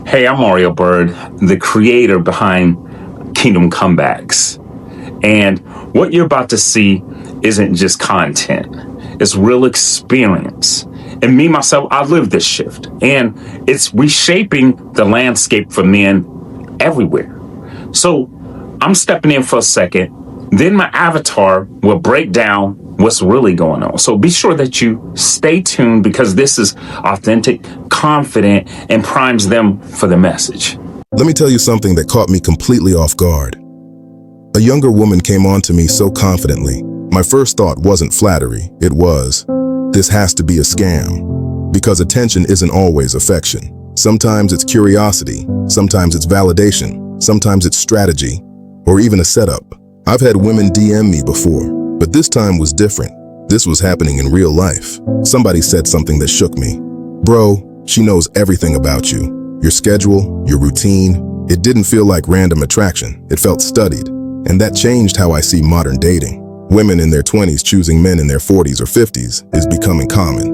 Hey, I'm Mario Bird, the creator behind Kingdom Comebacks. And what you're about to see isn't just content, it's real experience. And me, myself, I live this shift. And it's reshaping the landscape for men everywhere. So I'm stepping in for a second. Then my avatar will break down what's really going on. So be sure that you stay tuned because this is authentic, confident, and primes them for the message. Let me tell you something that caught me completely off guard. A younger woman came on to me so confidently. My first thought wasn't flattery, it was, this has to be a scam. Because attention isn't always affection. Sometimes it's curiosity, sometimes it's validation, sometimes it's strategy, or even a setup. I've had women DM me before, but this time was different. This was happening in real life. Somebody said something that shook me. Bro, she knows everything about you. Your schedule, your routine. It didn't feel like random attraction. It felt studied. And that changed how I see modern dating. Women in their 20s choosing men in their 40s or 50s is becoming common.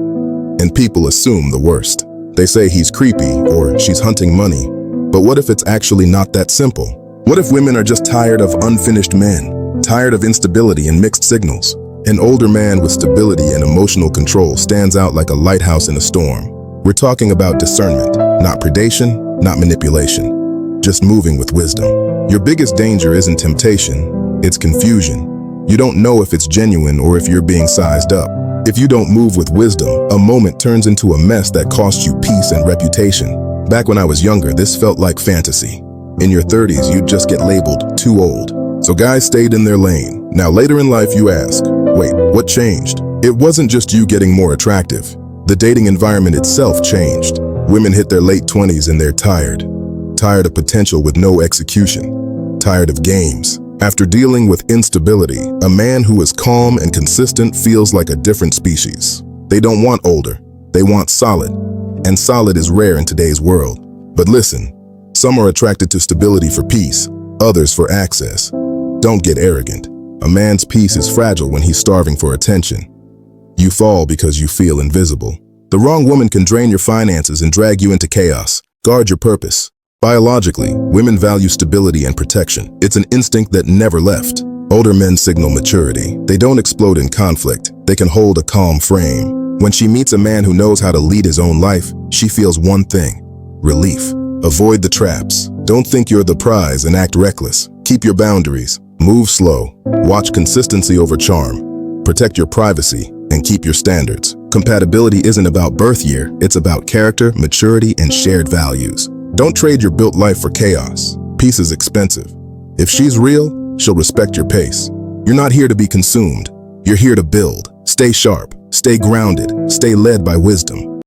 And people assume the worst. They say he's creepy or she's hunting money. But what if it's actually not that simple? What if women are just tired of unfinished men, tired of instability and mixed signals? An older man with stability and emotional control stands out like a lighthouse in a storm. We're talking about discernment, not predation, not manipulation, just moving with wisdom. Your biggest danger isn't temptation, it's confusion. You don't know if it's genuine or if you're being sized up. If you don't move with wisdom, a moment turns into a mess that costs you peace and reputation. Back when I was younger, this felt like fantasy. In your 30s, you'd just get labeled too old. So guys stayed in their lane. Now later in life you ask, wait, what changed? It wasn't just you getting more attractive. The dating environment itself changed. Women hit their late 20s and they're tired. Tired of potential with no execution. Tired of games. After dealing with instability, a man who is calm and consistent feels like a different species. They don't want older. They want solid. And solid is rare in today's world. But listen, some are attracted to stability for peace, others for access. Don't get arrogant. A man's peace is fragile when he's starving for attention. You fall because you feel invisible. The wrong woman can drain your finances and drag you into chaos. Guard your purpose. Biologically, women value stability and protection. It's an instinct that never left. Older men signal maturity. They don't explode in conflict. They can hold a calm frame. When she meets a man who knows how to lead his own life, she feels one thing: relief. Avoid the traps. Don't think you're the prize and act reckless. Keep your boundaries. Move slow. Watch consistency over charm. Protect your privacy and keep your standards. Compatibility isn't about birth year. It's about character, maturity, and shared values. Don't trade your built life for chaos. Peace is expensive. If she's real, she'll respect your pace. You're not here to be consumed. You're here to build. Stay sharp. Stay grounded. Stay led by wisdom.